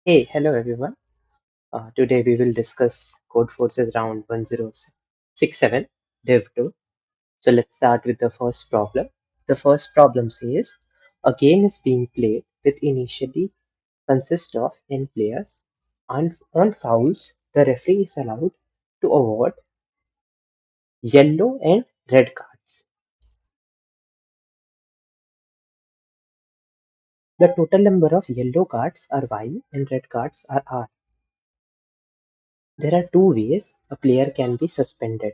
Hey, hello everyone. Today we will discuss Codeforces round 1067 Div 2. So let's start with the first problem. The first problem says a game is being played with initially consist of n players. On fouls, the referee is allowed to award yellow and red cards. The total number of yellow cards are Y and red cards are R. There are two ways a player can be suspended: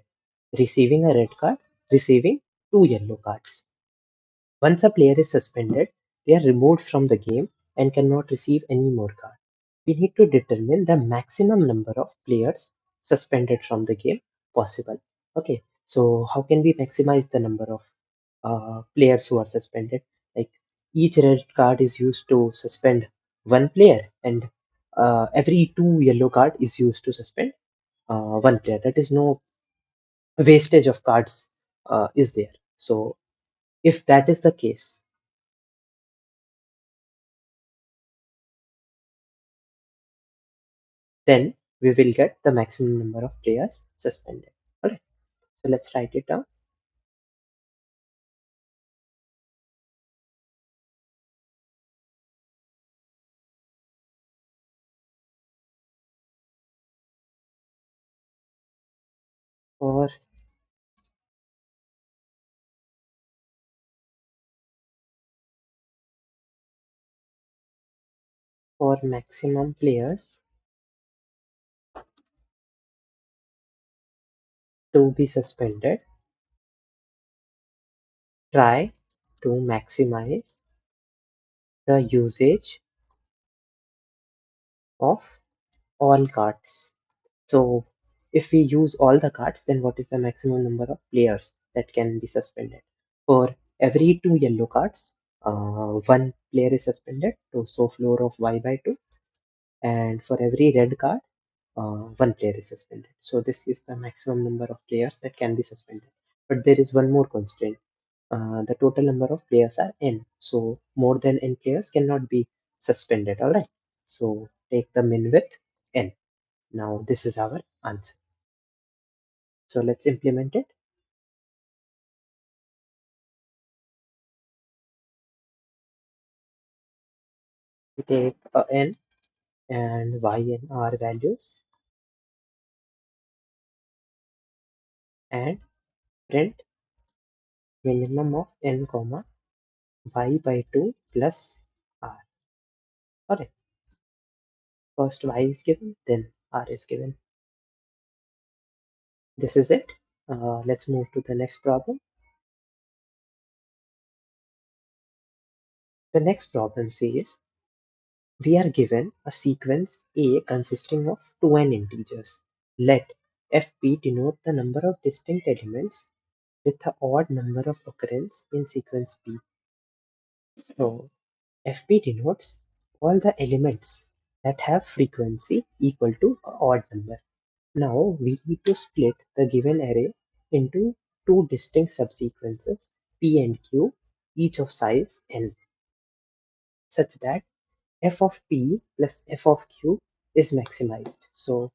receiving a red card, receiving two yellow cards. Once a player is suspended, they are removed from the game and cannot receive any more cards. We need to determine the maximum number of players suspended from the game possible. Okay, so how can we maximize the number of players who are suspended? Like each red card is used to suspend one player, and every two yellow card is used to suspend one player. That is no wastage of cards is there. So if that is the case, then we will get the maximum number of players suspended. Alright, so let's write it down. For maximum players to be suspended, try to maximize the usage of all cards. So if we use all the cards, then what is the maximum number of players that can be suspended? For every two yellow cards, one player is suspended, so floor of y by 2, and for every red card, one player is suspended. So this is the maximum number of players that can be suspended. But there is one more constraint. The total number of players are n. So more than n players cannot be suspended. All right. So take the min with n. Now this is our answer. So let's implement it. We take n and y and r values and print minimum of n comma y by 2 plus r. Alright, first y is given, then r is given. This is it. Let's move to the next problem. The next problem says we are given a sequence A consisting of 2n integers. Let fp denote the number of distinct elements with the odd number of occurrence in sequence P. So fp denotes all the elements that have frequency equal to an odd number. Now we need to split the given array into two distinct subsequences P and Q, each of size n, such that f of P plus f of Q is maximized. So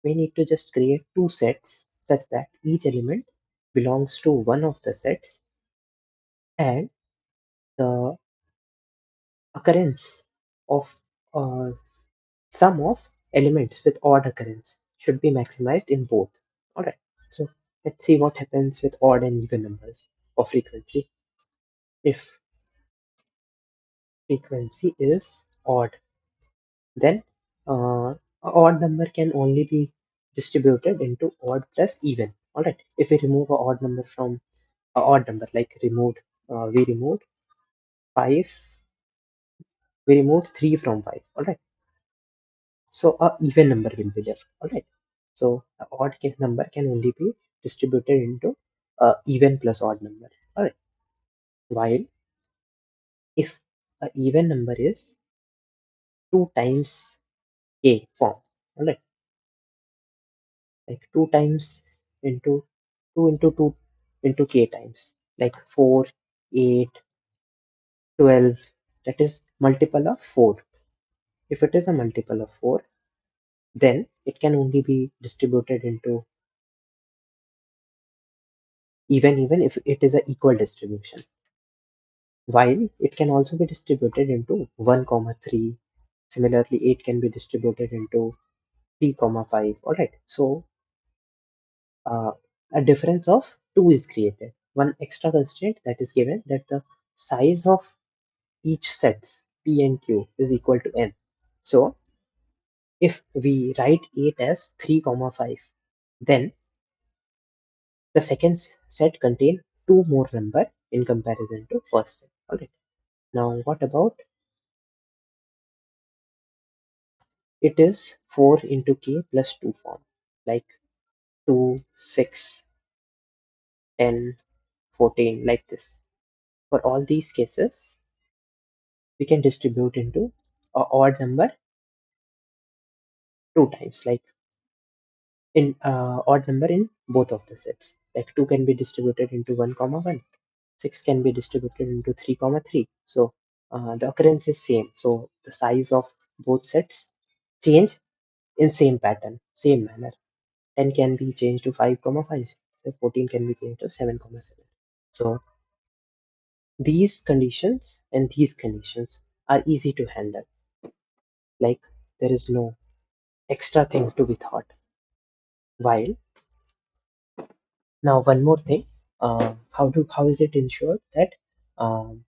we need to just create two sets such that each element belongs to one of the sets, and the occurrence of sum of elements with odd occurrence should be maximized in both. Alright, so let's see what happens with odd and even numbers of frequency. If frequency is odd, then a odd number can only be distributed into odd plus even. Alright, if we remove a odd number from a odd number, like we removed 5, we removed 3 from 5. Alright, so a even number will be left. Alright, so the number can only be distributed into even plus odd number. Alright, while if a even number is 2 times k form, alright, like 2 times into 2 into 2 into k times, like 4, 8, 12, that is multiple of 4. If it is a multiple of 4, then it can only be distributed into even if it is an equal distribution, while it can also be distributed into 1 comma 3. Similarly, 8 can be distributed into 3 comma 5. All right, so uh, a difference of 2 is created. One extra constraint that is given, that the size of each sets p and q is equal to n. So if we write 8 as 3 comma 5, then the second set contain 2 more number in comparison to first set. All right, now what about, it is 4 into k plus 2 form, like 2, 6, 10, 14, like this. For all these cases, we can distribute into a odd number 2 times, like in odd number in both of the sets. Like 2 can be distributed into 1 comma 1, 6 can be distributed into 3 comma 3. So the occurrence is same. So the size of both sets change in same pattern, same manner. 10 can be changed to 5 comma 5. So 14 can be changed to 7 comma 7. So these conditions and these conditions are easy to handle. Like there is no extra thing to be thought. While now one more thing, how is it ensured that um,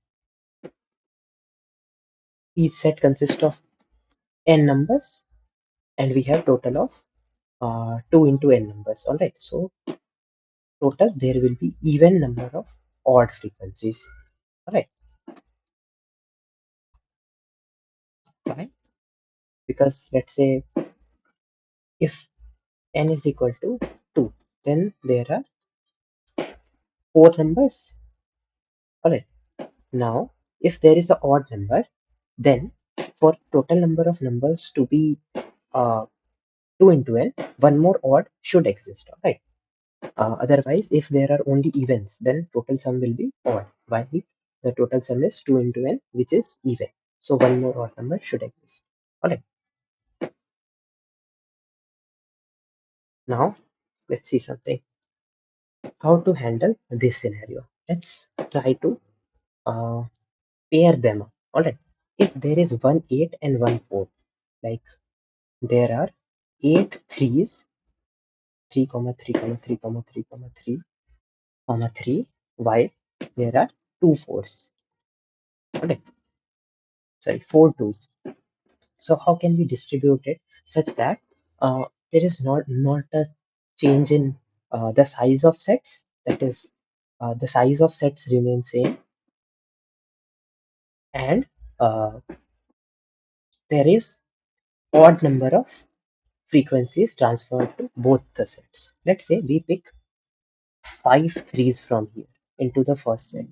each set consists of n numbers, and we have total of 2 into n numbers. All right, so total there will be even number of odd frequencies. All right, why? Because let's say if n is equal to 2, then there are 4 numbers. All right, now if there is an odd number, then for total number of numbers to be 2 into n, one more odd should exist. All right. Otherwise, if there are only evens, then total sum will be odd. While the total sum is 2 into n, which is even. So one more odd number should exist. Alright, now let's see something. How to handle this scenario. Let's try to uh, pair them up. Alright, if there is 1 8 and 1 4, like there are 8 threes, 3 comma 3 comma 3 comma 3 comma 3 comma 3, while there are 2 fours. Alright, sorry, 4 twos. So how can we distribute it such that there is not a change in the size of sets? That is, the size of sets remain same, and uh, there is odd number of frequencies transferred to both the sets. Let's say we pick 5 threes from here into the first set.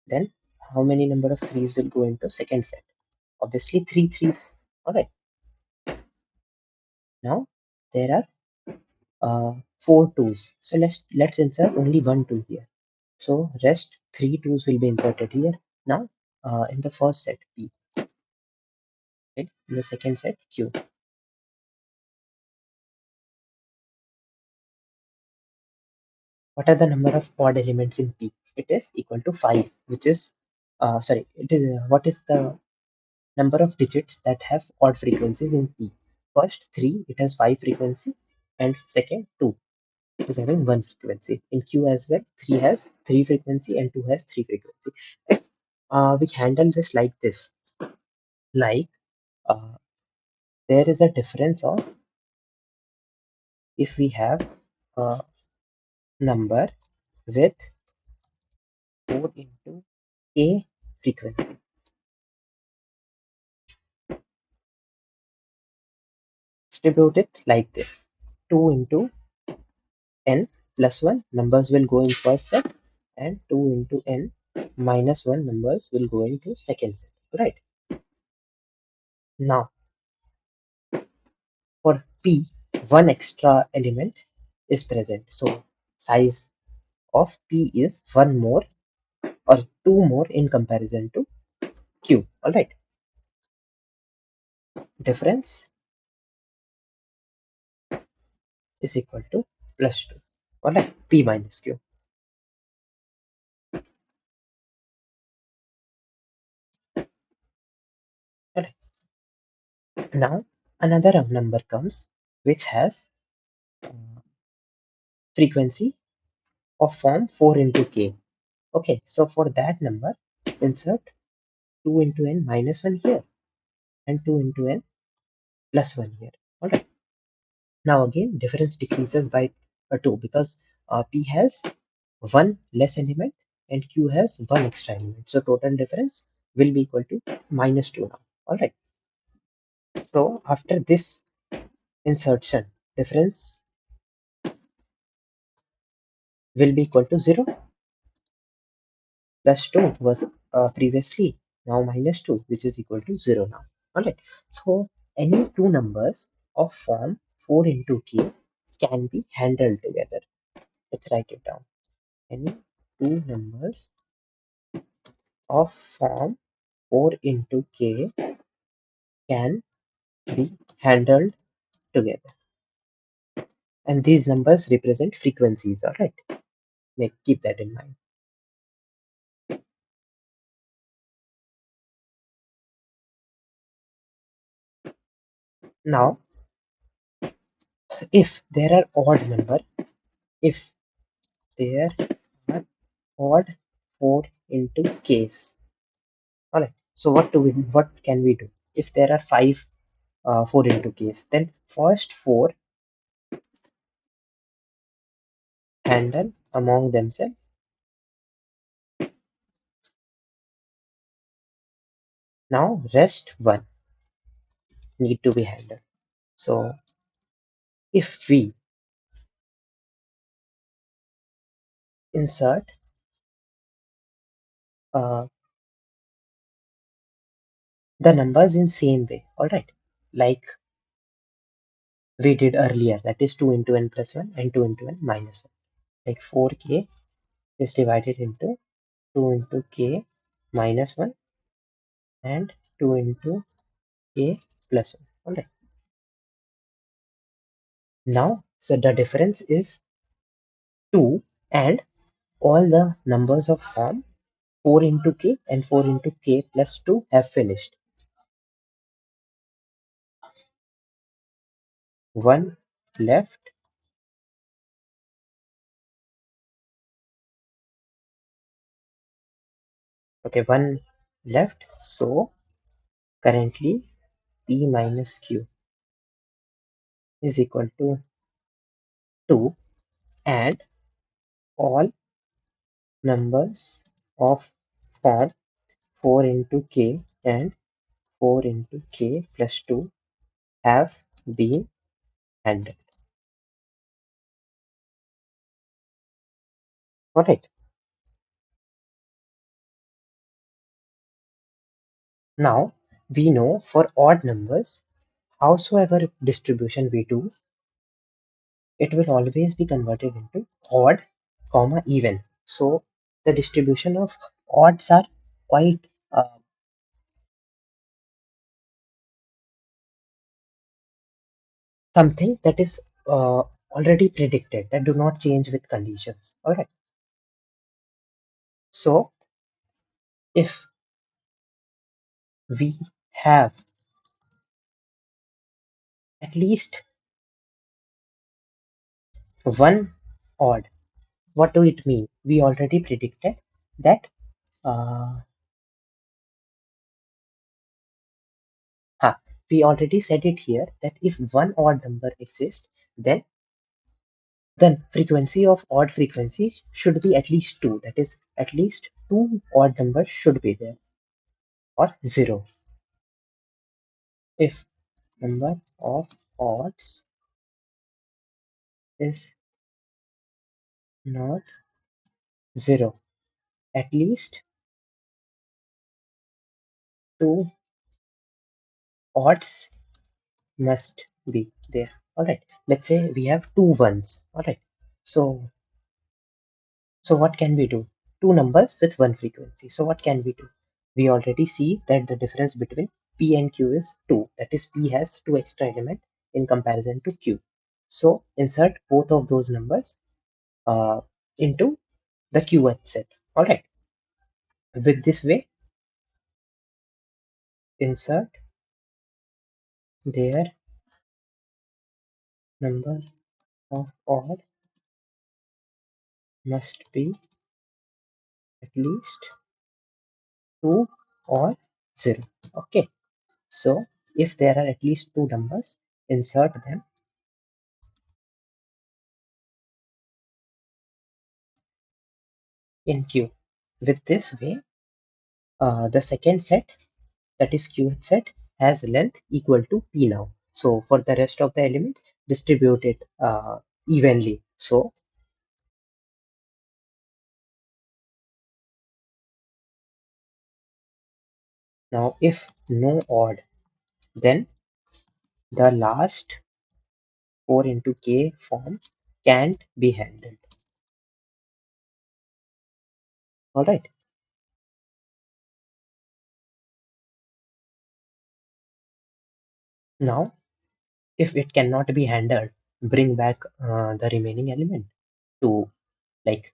Then how many number of threes will go into second set? Obviously 3 threes. All right. Now there are 4 twos. So let's insert only 1 2 here. So rest 3 twos will be inserted here. Now in the first set P, right? In the second set Q. What are the number of odd elements in P? It is equal to 5, which is sorry. It is what is the number of digits that have odd frequencies in P? First 3, it has 5 frequency, and second 2. It is having 1 frequency. In Q as well, 3 has 3 frequency and 2 has 3 frequency. If we handle this like this, like uh, there is a difference of, if we have a number with 4 into a frequency, distribute it like this: 2 into n plus 1 numbers will go in first set, and 2 into n minus 1 numbers will go into second set. Right, now for P, one extra element is present, so size of P is one more or two more in comparison to Q. All right. difference is equal to plus 2. Alright, P minus Q. Alright. Now another number comes which has frequency of form 4 into k. Okay, so for that number, insert 2 into n minus 1 here and 2 into n plus 1 here. Alright. Now again, difference decreases by 2 because P has one less element and Q has one extra element. So total difference will be equal to minus 2 now. Alright. So after this insertion, difference will be equal to 0. Plus 2 was previously now minus 2, which is equal to 0 now. Alright. So any two numbers of form 4 into k can be handled together. Let's write it down. Any two numbers of form 4 into k can be handled together. And these numbers represent frequencies. Alright. Keep that in mind. Now, if there are odd number, if there are odd 4 into k's. Alright. So what can we do? If there are 5 4 into k's, then first 4 handle among themselves. Now rest 1 need to be handled. So if we insert uh, the numbers in same way, alright, like we did earlier, that is 2 into n plus 1 and 2 into n minus 1. Like 4k is divided into 2 into k minus 1 and 2 into k plus 1. Alright. Now, so the difference is 2 and all the numbers of form 4 into k and 4 into k plus 2 have finished. 1 left. Okay, 1 left. So currently P minus Q is equal to 2 and all numbers of form 4 into k and 4 into k plus 2 have been handled. Alright. Now we know for odd numbers, howsoever distribution we do, it will always be converted into odd, comma even. So the distribution of odds are quite something that is already predicted, that do not change with conditions. Alright. So if we have at least one odd, what do it mean? We already predicted that uh, we already said it here that if one odd number exists, then frequency of odd frequencies should be at least 2. That is, at least 2 odd numbers should be there, or 0. If number of odds is not 0, at least 2 odds must be there. Alright, let's say we have two ones. Alright, so what can we do? Two numbers with one frequency. So what can we do? We already see that the difference between P and Q is 2. That is, P has 2 extra elements in comparison to Q. So insert both of those numbers into the Qth set. Alright. With this way, insert their number of odd must be at least 2 or 0. Okay. So if there are at least 2 numbers, insert them in Q. With this way, the second set, that is Qth set, has length equal to P now. So for the rest of the elements, distribute it evenly. So now if no odd, then the last 4 into K form can't be handled. Alright. Now, if it cannot be handled, bring back the remaining element to, like,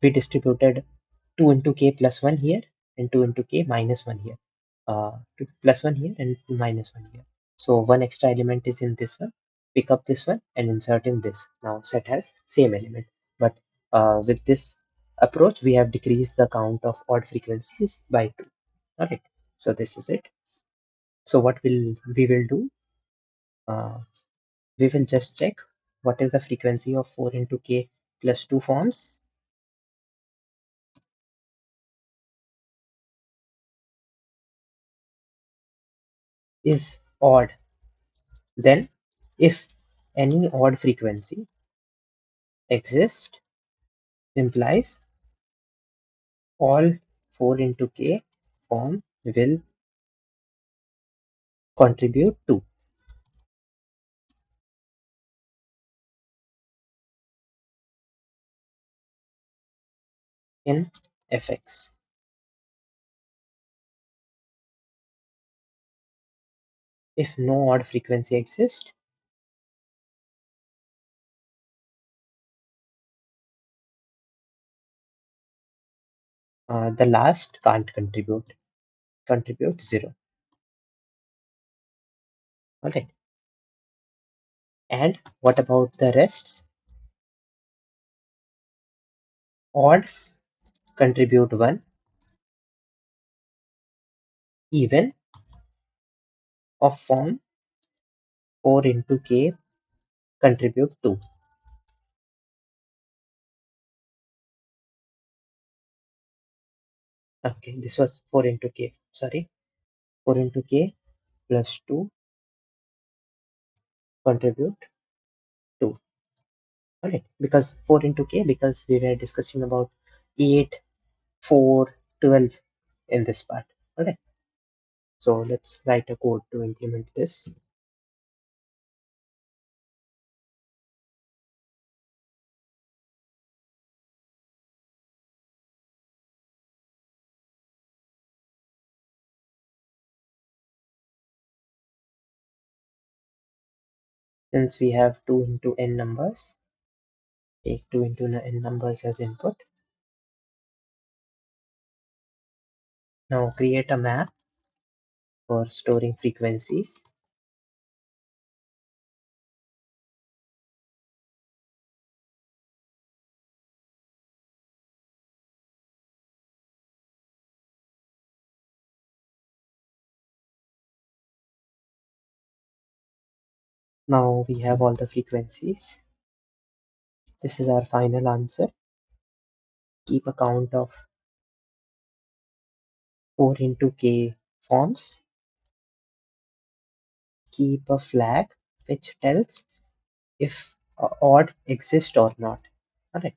we distributed 2 into K plus 1 here and 2 into K minus 1 here. 1 here and minus 1 here. So one extra element is in this one. Pick up this one and insert in this. Now set has same element. But with this approach, we have decreased the count of odd frequencies by 2. Alright. So this is it. So what we will do? We will just check what is the frequency of 4 into K plus 2 forms. Is odd. Then if any odd frequency exists, implies all 4 into K form will contribute to. In fx. If no odd frequency exists, the last can't contribute 0. Alright. And what about the rests? Odds contribute 1, even of form 4 into K contribute 2. Okay, this was 4 into K. Sorry, 4 into K plus 2 contribute 2. Alright, because 4 into K, because we were discussing about 8, 4, 12 in this part. Alright, so let's write a code to implement this. Since we have 2 into n numbers, take 2 into n numbers as input. Now create a map for storing frequencies. Now we have all the frequencies. This is our final answer. Keep a count of 4 into K forms. Keep a flag which tells if odd exists or not. Alright.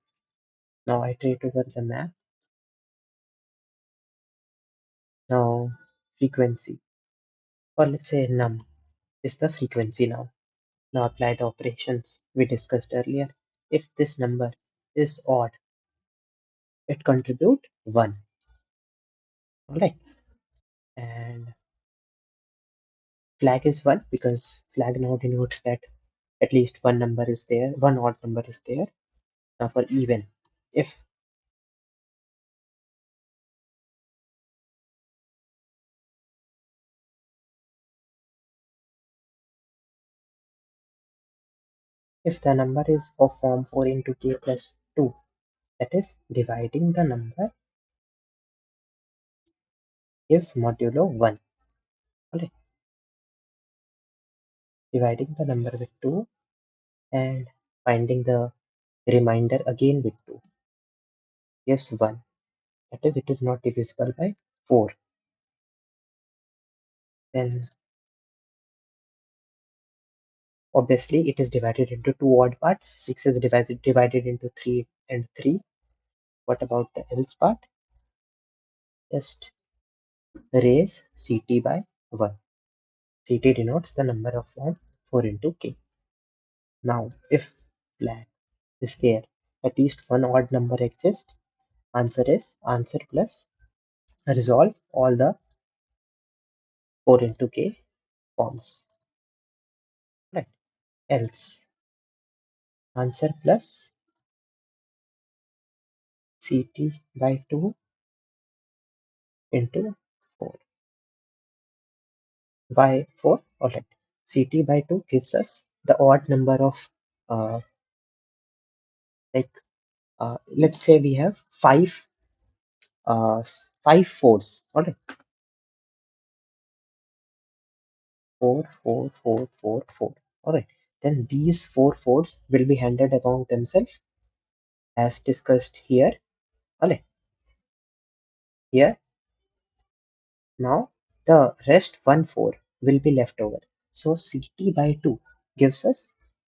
Now iterate over the map. Now frequency, or let's say num, is the frequency now. Now apply the operations we discussed earlier. If this number is odd, it contribute 1. Alright, and flag is 1 because flag now denotes that at least one number is there, one odd number is there. Now for even, if the number is of form 4 into k plus 2, that is dividing the number is modulo 1. Okay. Dividing the number with 2 and finding the remainder again with 2 gives 1. That is, it is not divisible by 4. Then obviously it is divided into two odd parts. 6 is divided into 3 and 3. What about the else part? Just raise Ct by 1. Ct denotes the number of form 4 into k. Now, if flag is there, at least one odd number exists. Answer is answer plus resolve all the 4 into k forms. Right. Else answer plus Ct by 2 into 4. Why 4? Alright. Ct by 2 gives us the odd number of uh, like let's say we have five fours. Alright. 4, 4, 4, 4, 4. Alright. Then these 4 fours will be handed among themselves as discussed here. Alright. Here now the rest 1 4 will be left over. So Ct by 2 gives us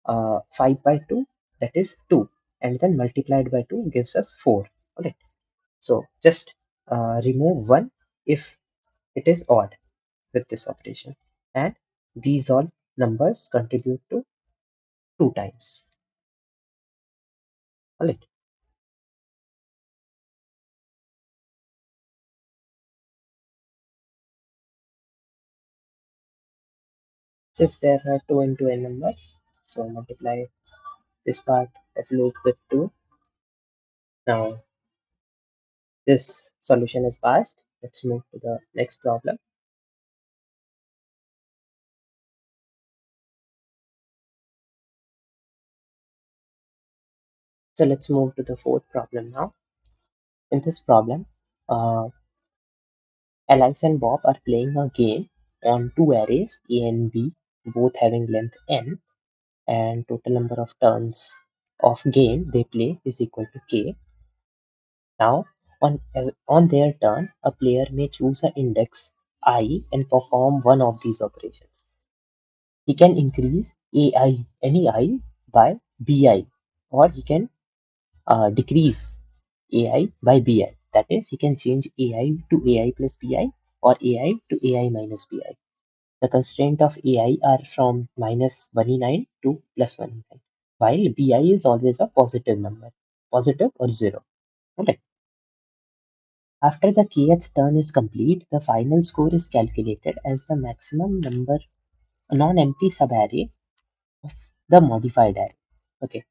5 by 2, that is 2, and then multiplied by 2 gives us 4. Alright. So just remove 1 if it is odd with this operation, and these all numbers contribute to 2 times. Alright. Since there are 2 into n numbers, so multiply this part of loop with 2. Now this solution is passed. Let's move to the next problem. So let's move to the fourth problem now. In this problem, Alice and Bob are playing a game on two arrays A and B, both having length n, and total number of turns of game they play is equal to k. Now, on their turn, a player may choose an index I and perform one of these operations. He can increase AI, any I, by BI, or he can decrease AI by BI. That is, he can change AI to AI plus BI or AI to AI minus BI. The constraint of AI are from minus 109 to plus 109, while BI is always a positive number, positive or 0. Okay. After the kth turn is complete, the final score is calculated as the maximum number non-empty subarray of the modified array. Okay.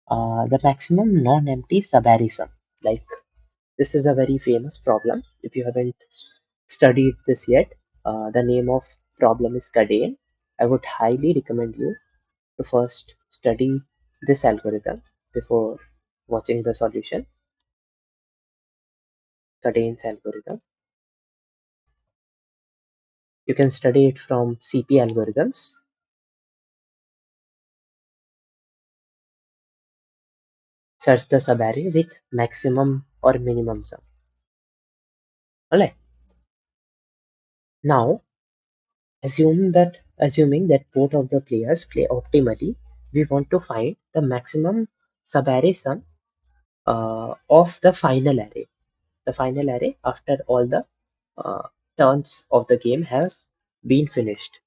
The maximum non-empty subarray sum. Like, this is a very famous problem. If you haven't studied this yet, the name of problem is Codehurdle. I would highly recommend you to first study this algorithm before watching the solution. Codehurdle's algorithm. You can study it from CP algorithms. Search the subarray with maximum or minimum sum. Alright. Now, assuming that both of the players play optimally, we want to find the maximum subarray sum of the final array. The final array after all the uh, turns of the game has been finished.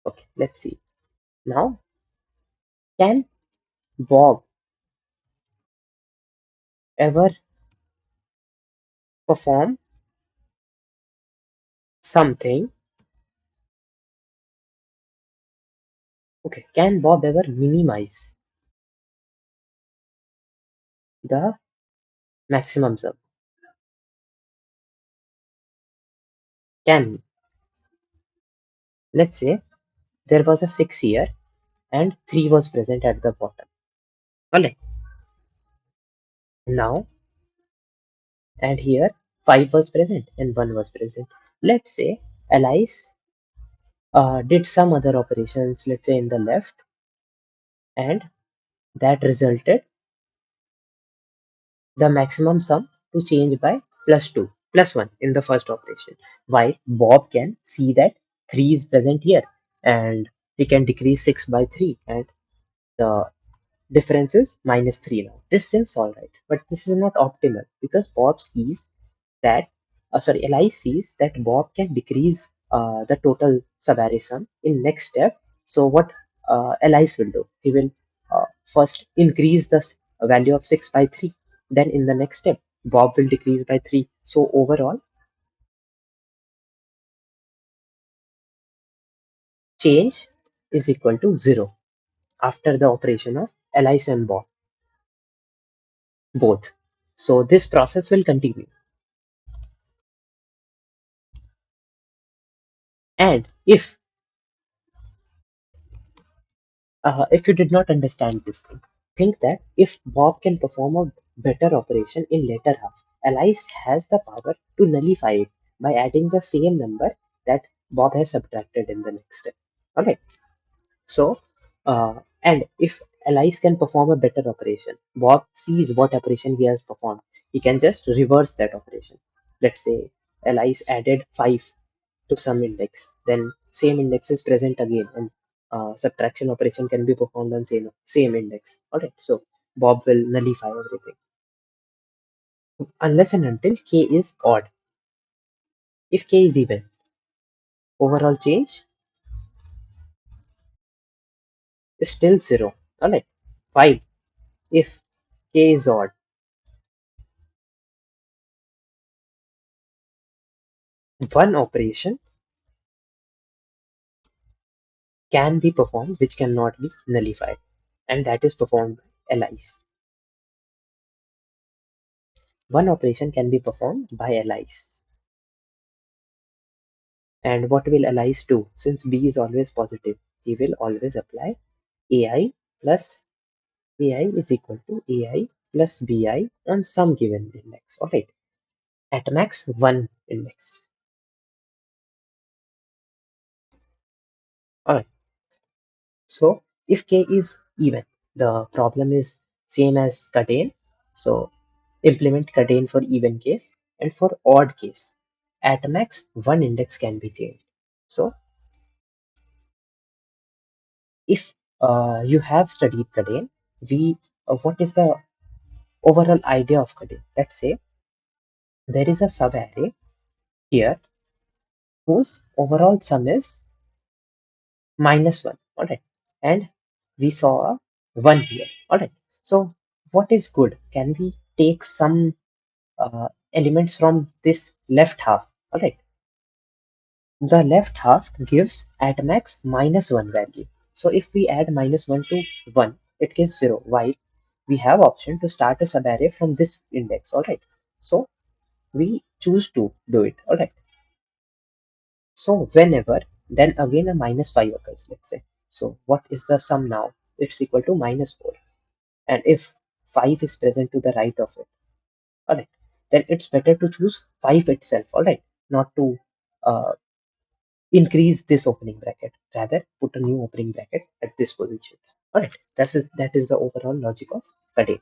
Okay, let's see. Now, can Bob ever perform something. Okay, can Bob ever minimize the maximum sum? Can we? Let's say there was a 6 here and 3 was present at the bottom. Alright, now and here 5 was present and 1 was present. Let's say Alice did some other operations, let's say in the left, and that resulted the maximum sum to change by +2, +1 in the first operation. While Bob can see that 3 is present here and he can decrease 6 by 3 and the difference is -3 now. This seems alright, but this is not optimal because Bob sees that, Eli sees that Bob can decrease the total subarray sum in next step. So what Elias will do? He will first increase the value of 6 by 3. Then in the next step, Bob will decrease by 3. So overall, change is equal to 0 after the operation of Elias and Bob both. So this process will continue. And if you did not understand this thing, think that if Bob can perform a better operation in later half, Alice has the power to nullify it by adding the same number that Bob has subtracted in the next step. Alright. So, and if Alice can perform a better operation, Bob sees what operation he has performed. He can just reverse that operation. Let's say Alice added 5 to some index, then same index is present again, and subtraction operation can be performed on same index. Alright, so Bob will nullify everything unless and until k is odd. If k is even, overall change is still 0. Alright, fine. If k is odd, one operation can be performed which cannot be nullified, and that is performed by Alice. One operation can be performed by Alice. And what will Alice do? Since b is always positive, he will always apply ai plus ai is equal to ai plus bi on some given index. Alright, at max one index. Alright, so if k is even, the problem is same as contain. So implement contain for even case, and for odd case, at max one index can be changed. So if you have studied contain, we what is the overall idea of contain? Let's say there is a subarray here whose overall sum is -1. Alright, and we saw a 1 here. Alright, so what is good? Can we take some elements from this left half? Alright, the left half gives at max -1 value. So if we add -1 to 1, it gives 0. While we have option to start a subarray from this index. Alright, so we choose to do it. Alright, so whenever, then again a -5 occurs, let's say. So what is the sum now? It's equal to -4. And if 5 is present to the right of it, alright, then it's better to choose 5 itself, alright, not to uh, increase this opening bracket. Rather, put a new opening bracket at this position. Alright, that is the overall logic of Kade.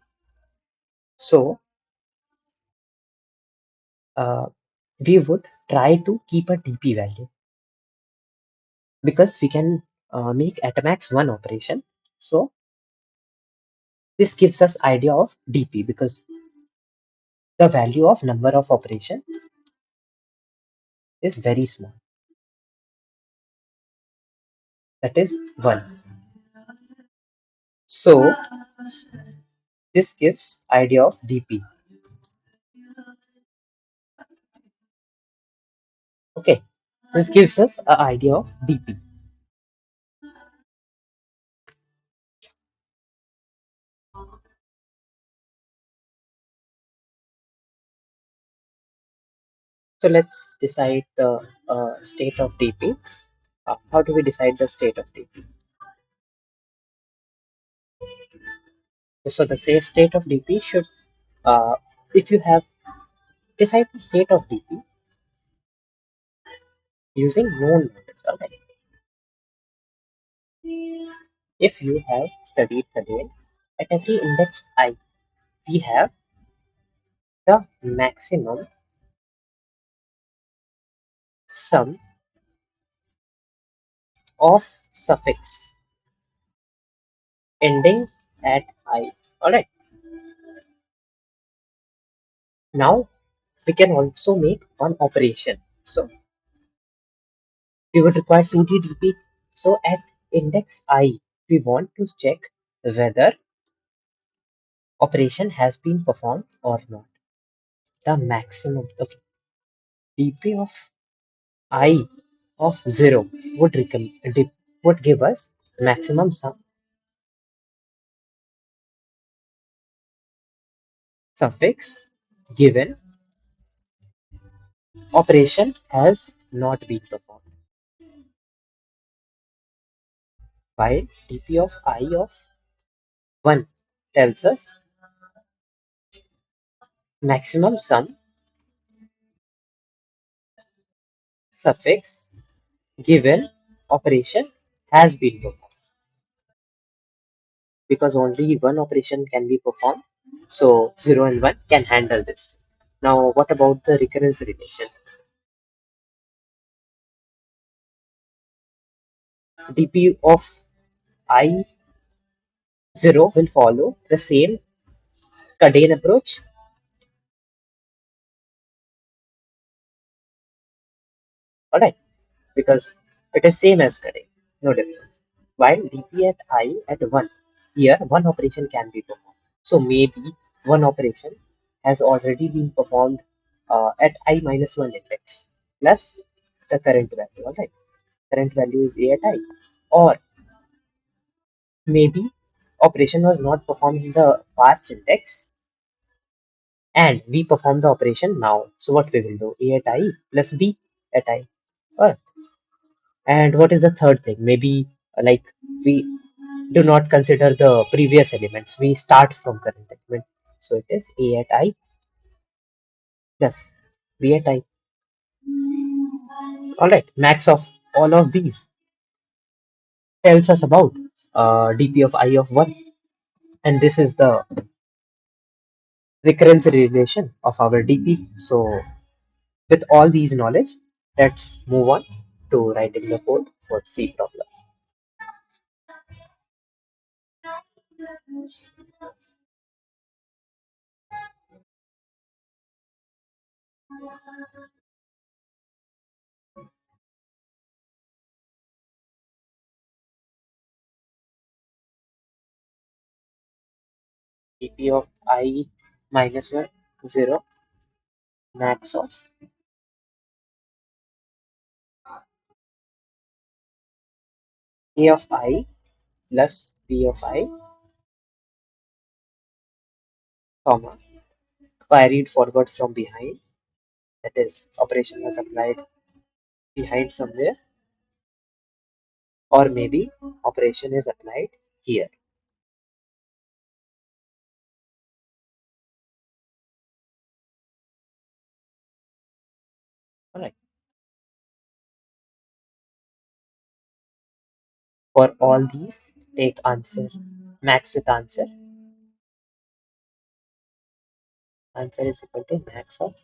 So we would try to keep a DP value because we can make at max one operation. So this gives us idea of DP because the value of number of operation is very small. That is 1. So this gives idea of DP. Okay. This gives us an idea of DP. So let's decide the state of DP. How do we decide the state of DP? So the safe state of DP should, if you have decide the state of DP using known models. Okay. If you have studied the domain, at every index I, we have the maximum sum of suffix ending at I. Alright. Now we can also make one operation. So we would require 2D DP. So at index I, we want to check whether operation has been performed or not. The maximum, okay, DP of I of 0 would give us maximum sum suffix given operation has not been performed, while DP of I of 1 tells us maximum sum suffix given operation has been performed, because only one operation can be performed, so 0 and 1 can handle this. Now what about the recurrence relation? DP of I 0 will follow the same Cadane approach. Alright, because it is same as Cadane, no difference. While DP at I at 1, here one operation can be performed. So maybe one operation has already been performed at I minus 1 index plus the current value. Alright, current value is A at I. Or maybe operation was not performed in the past index and we perform the operation now. So what we will do? A at I plus B at I. Or and what is the third thing? Maybe like we do not consider the previous elements. We start from current element. So it is A at I plus B at I. Alright, max of all of these tells us about DP of I of 1. And this is the recurrence relation of our DP. So with all these knowledge, let's move on to writing the code for C problem. DP of I minus 1, 0, max of A of I plus B of I, comma, carried forward from behind. That is, operation was applied behind somewhere, or maybe operation is applied here. Alright. For all these, take answer max with answer. Answer is equal to max of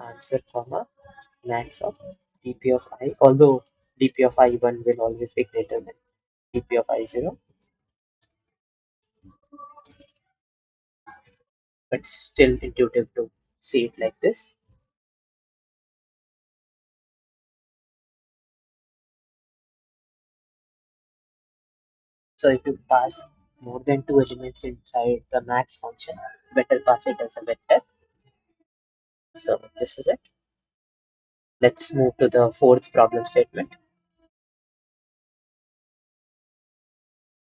answer, comma, max of dp of I, although dp of I1 will always be greater than dp of I0, but still intuitive to see it like this. So if you pass more than two elements inside the max function, better pass it as a vector. So this is it. Let's move to the fourth problem statement.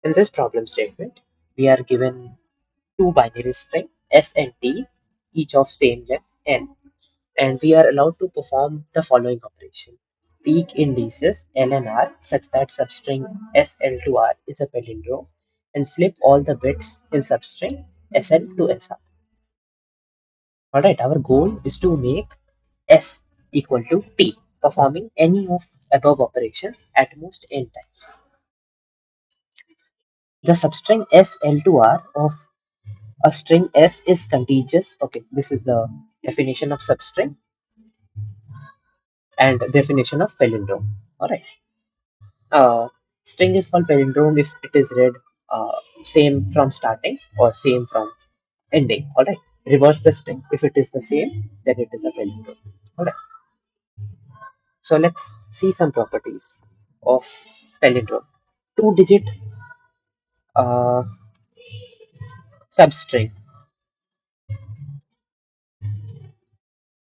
In this problem statement, we are given two binary string s and t, each of same length n, and we are allowed to perform the following operation. Peek indices L and R such that substring SL to R is a palindrome and flip all the bits in substring SL to SR. Alright, our goal is to make S equal to T, performing any of above operation at most n times. The substring SL to R of a string S is contiguous. Okay, this is the definition of substring and definition of palindrome. Alright. String is called palindrome if it is read same from starting or same from ending. All right. Reverse the string. If it is the same, then it is a palindrome. All right. So let's see some properties of palindrome. Two-digit uh, substring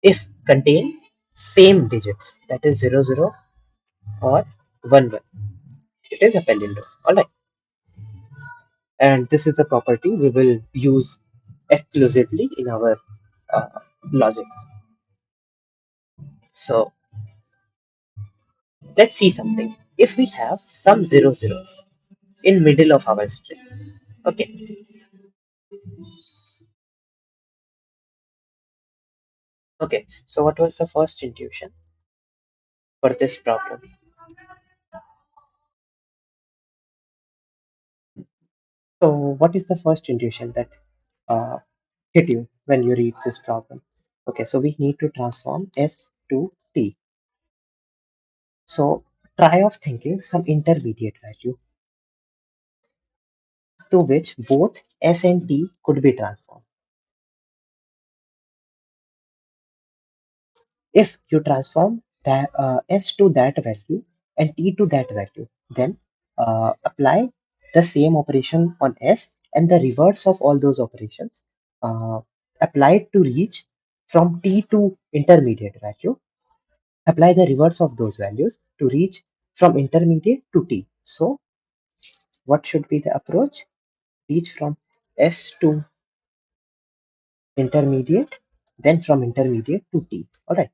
if contain same digits, that is 00 or 11. It is a palindrome. All right. And this is the property we will use exclusively in our uh, logic. So let's see something. If we have some zeros in middle of our string, okay. Okay. So what was the first intuition for this problem? So what is the first intuition that uh, hit you when you read this problem? Okay. So we need to transform S to T. So try of thinking some intermediate value to which both S and T could be transformed. If you transform that S to that value and T to that value, then apply the same operation on S and the reverse of all those operations uh, applied to reach from T to intermediate value. Apply the reverse of those values to reach from intermediate to T. So what should be the approach? Reach from S to intermediate, then from intermediate to T. All right.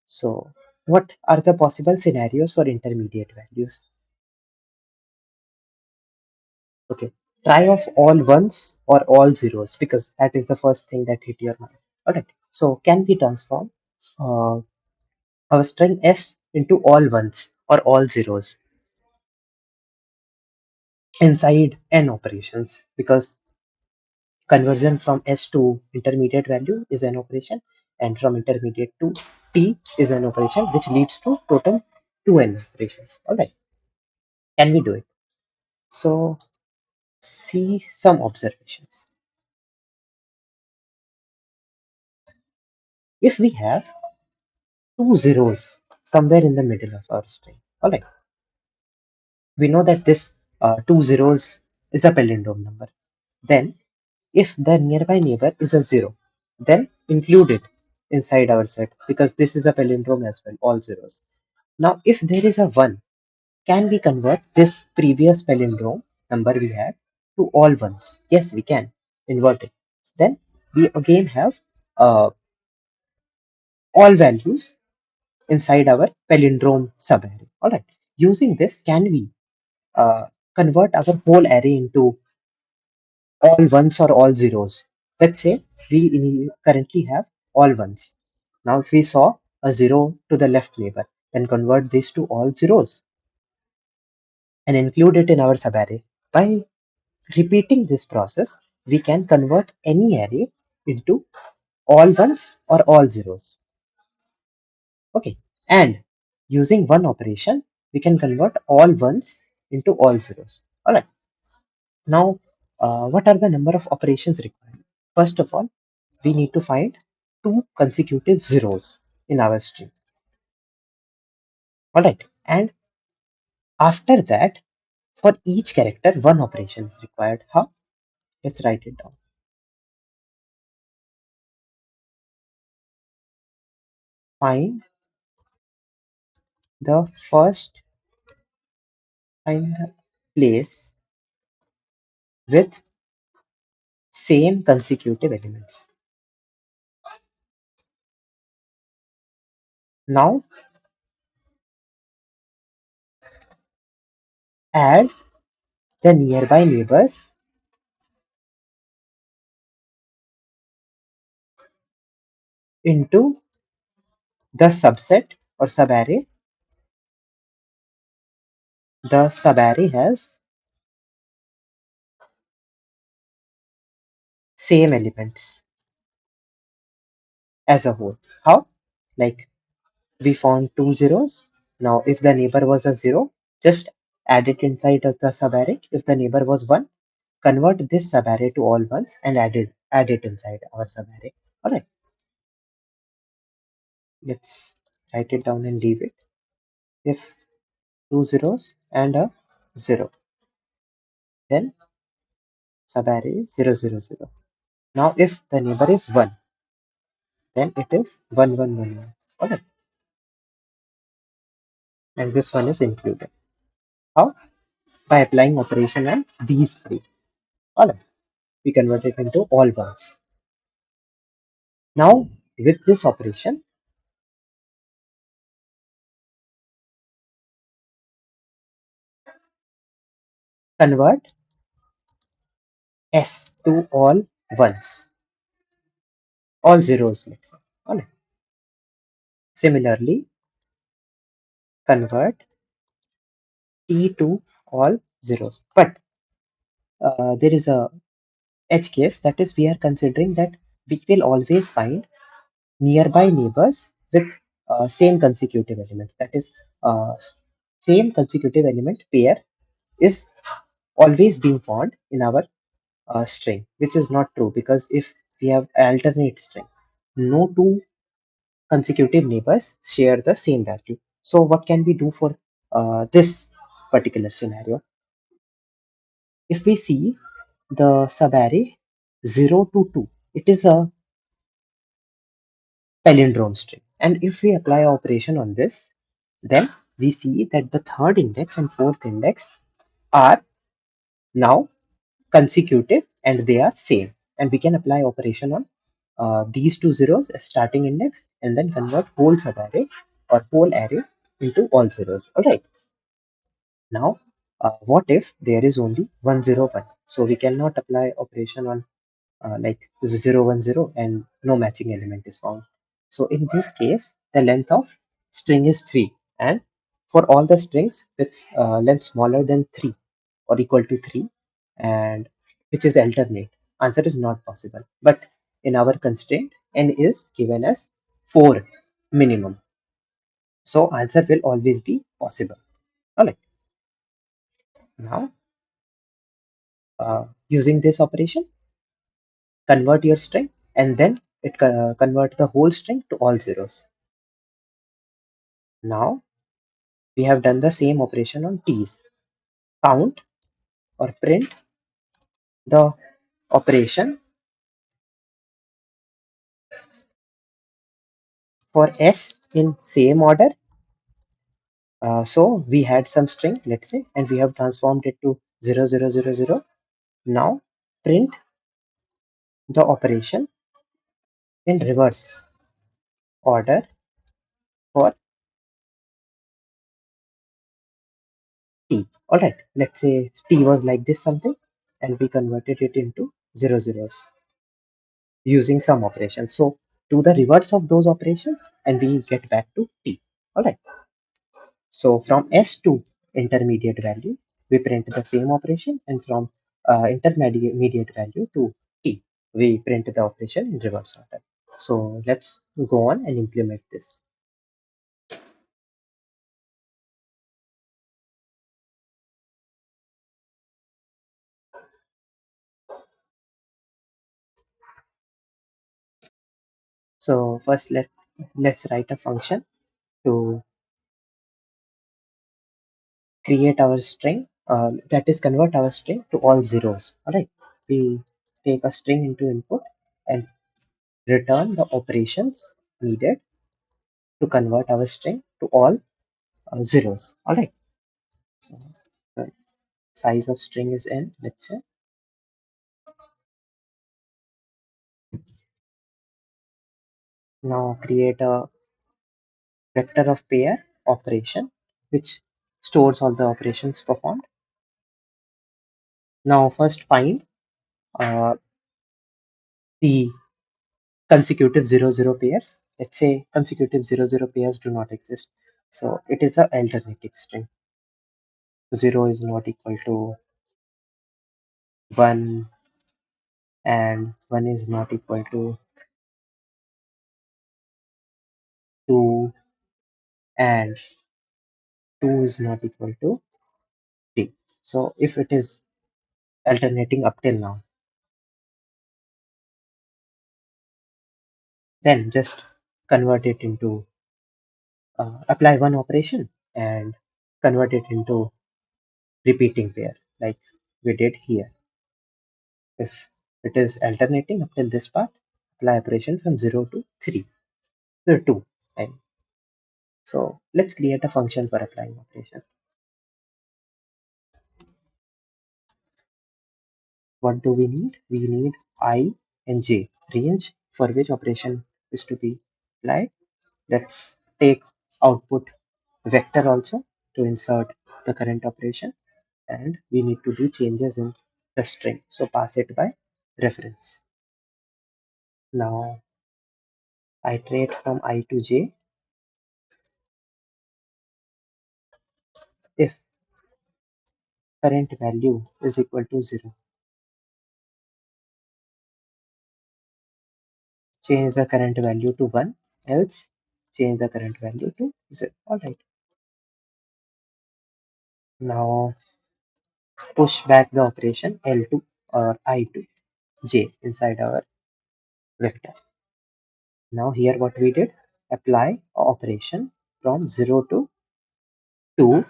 So, what are the possible scenarios for intermediate values? Okay, try of all ones or all zeros because that is the first thing that hit your mind. Alright, so can we transform uh, our string S into all ones or all zeros inside n operations because conversion from S to intermediate value is an operation and from intermediate to T is an operation which leads to total 2n operations. Alright, can we do it? So see some observations. If we have two zeros somewhere in the middle of our string, all right, we know that this two zeros is a palindrome number. Then, if the nearby neighbor is a zero, then include it inside our set because this is a palindrome as well, all zeros. Now, if there is a one, can we convert this previous palindrome number we had to all ones? Yes, we can invert it. Then we again have all values inside our palindrome subarray. All right. Using this, can we convert our whole array into all ones or all zeros? Let's say we currently have all ones. Now, if we saw a zero to the left neighbor, then convert this to all zeros and include it in our subarray. By repeating this process, we can convert any array into all ones or all zeros. Okay, and using one operation, we can convert all ones into all zeros. All right. Now, what are the number of operations required? First of all, we need to find two consecutive zeros in our string. All right. And after that, for each character, one operation is required. How? Let's write it down. Find the first find the place with same consecutive elements. Now add the nearby neighbors into the subset or subarray. The subarray has same elements as a whole. How? Like we found two zeros. Now if the neighbor was a zero, just add it inside of the subarray. If the neighbor was one, convert this subarray to all ones and add it inside our subarray. Alright, let's write it down and leave it. If two zeros and a zero, then subarray is 0, 0, 0. Now if the neighbor is 1, then it is 1, 1, 1, 1. Alright, and this one is included. How? By applying operation on these three. Alright, we convert it into all ones. Now with this operation, convert S to all ones, all zeros, let's say. Alright. Similarly, convert T to all zeros. But there is a edge case, that is we are considering that we will always find nearby neighbors with same consecutive elements. That is same consecutive element pair is always being found in our string, which is not true, because if we have alternate string, no two consecutive neighbors share the same value. So what can we do for this particular scenario? If we see the subarray 0 to 2, it is a palindrome string. And if we apply operation on this, then we see that the third index and fourth index are now consecutive and they are same. And we can apply operation on these two zeros as starting index and then convert whole subarray or whole array into all zeros. Alright. Now, what if there is only 101? So we cannot apply operation on like 010 and no matching element is found. So in this case, the length of string is 3, and for all the strings with length smaller than 3 or equal to 3 and which is alternate, answer is not possible. But in our constraint, n is given as 4 minimum. So answer will always be possible. Alright. Now using this operation, convert your string and then it convert the whole string to all zeros. Now we have done the same operation on t's. Count or print the operation for s in same order. So we had some string, let's say, and we have transformed it to 0, 0, 0, 0. Now print the operation in reverse order for t. Alright, let's say t was like this something and we converted it into 0 zeros using some operations. So do the reverse of those operations and we get back to t. Alright. So from S to intermediate value, we print the same operation, and from intermediate value to T, we print the operation in reverse order. So let's go on and implement this. So first let's write a function to create our string, that is convert our string to all zeros. Alright, we take a string into input and return the operations needed to convert our string to all zeros. All right. So the size of string is n. Let's say now create a vector of pair operation which stores all the operations performed. Now first find uh, the consecutive 00 pairs. Let's say consecutive 00 pairs do not exist. So it is a alternating string. 0 is not equal to 1 and 1 is not equal to 2 and 2 is not equal to 3. So if it is alternating up till now, then just convert it into apply one operation and convert it into repeating pair like we did here. If it is alternating up till this part, apply operation from 0 to 3, 2. So let's create a function for applying operation. What do we need? We need I and j, range for which operation is to be applied. Let's take output vector also to insert the current operation, and we need to do changes in the string. So pass it by reference. Now iterate from I to j. If current value is equal to 0, change the current value to 1, else change the current value to 0. Alright. Now push back the operation L2 or I to j inside our vector. Now here what we did, apply operation from 0 to 2,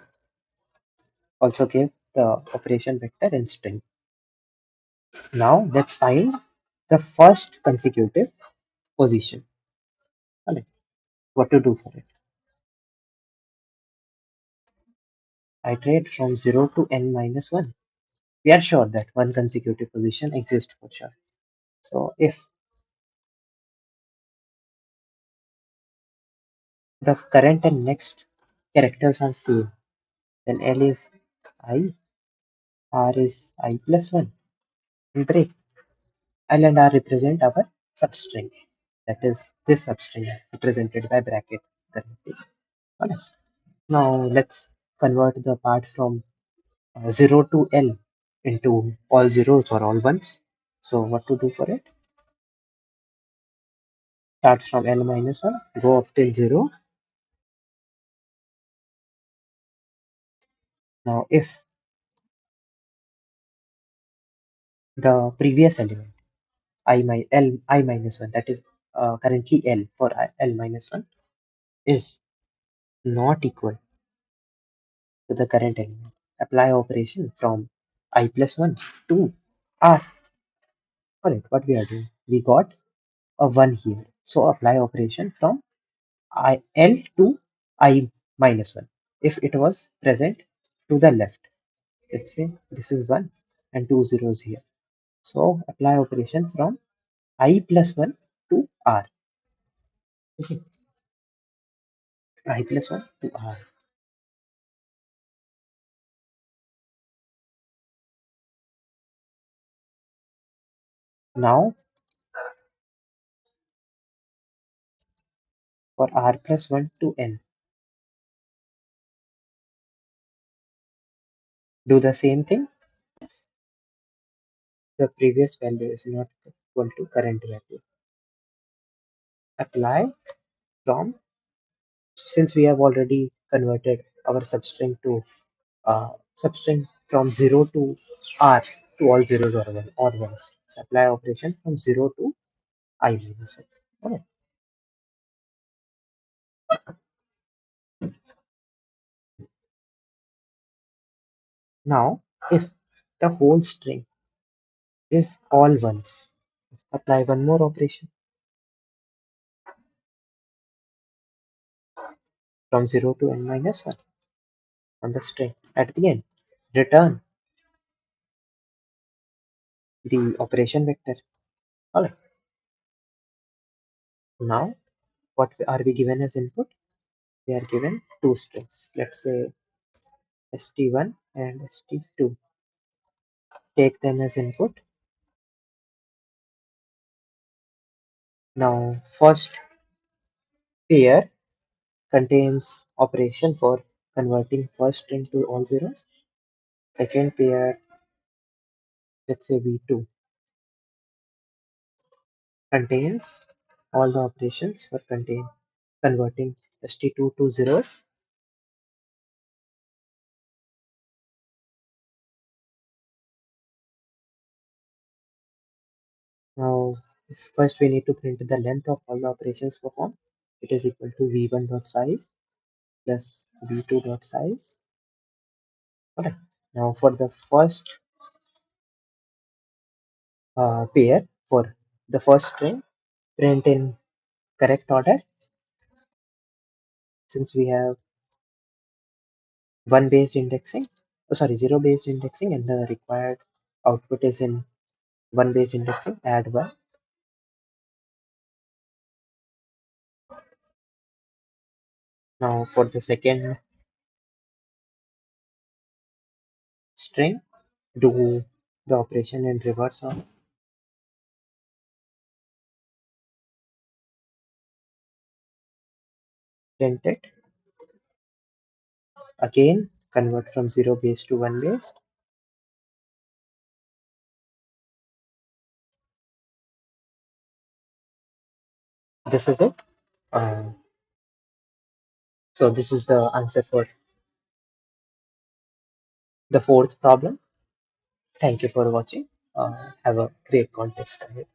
also give the operation vector in string. Now let's find the first consecutive position. Alright, what to do for it? Iterate from 0 to n minus 1. We are sure that one consecutive position exists for sure. So if the current and next characters are same, then L is I, R is I plus 1, and break. L and R represent our substring. That is this substring represented by bracket currently. Alright. Now let's convert the part from 0 to L into all zeros or all ones. So what to do for it? Start from L minus 1, go up till 0. Now if the previous element I minus 1, that is currently L for L minus 1, is not equal to the current element, apply operation from I plus 1 to R. Alright, what we are doing? We got a 1 here. So apply operation from L to I minus 1. If it was present to the left, let's say this is 1 and 2 zeros here. So apply operation from I plus 1 to R. Okay. I plus 1 to R. Now for R plus 1 to N, do the same thing. The previous value is not equal to current value. Apply from, since we have already converted our substring to substring from 0 to R to all zeros or ones. So apply operation from 0 to I minus 1. Alright. Now, if the whole string is all ones, apply one more operation from 0 to n minus 1 on the string. At the end, return the operation vector. Alright. Now, what are we given as input? We are given two strings. Let's say st1 and st2. Take them as input. Now, first pair contains operation for converting first string to all zeros. Second pair, let's say v2, contains all the operations for converting st2 to zeros. Now, first we need to print the length of all the operations performed. It is equal to v1.size plus v2.size. Alright. Now, for the first pair, for the first string, print in correct order. Since we have one based indexing, zero based indexing, and the required output is in one based indexing, add one. Now for the second string, do the operation in reverse order. Print it. Again, convert from zero base to one base. This is it. So this is the answer for the fourth problem. Thank you for watching. Have a great contest ahead.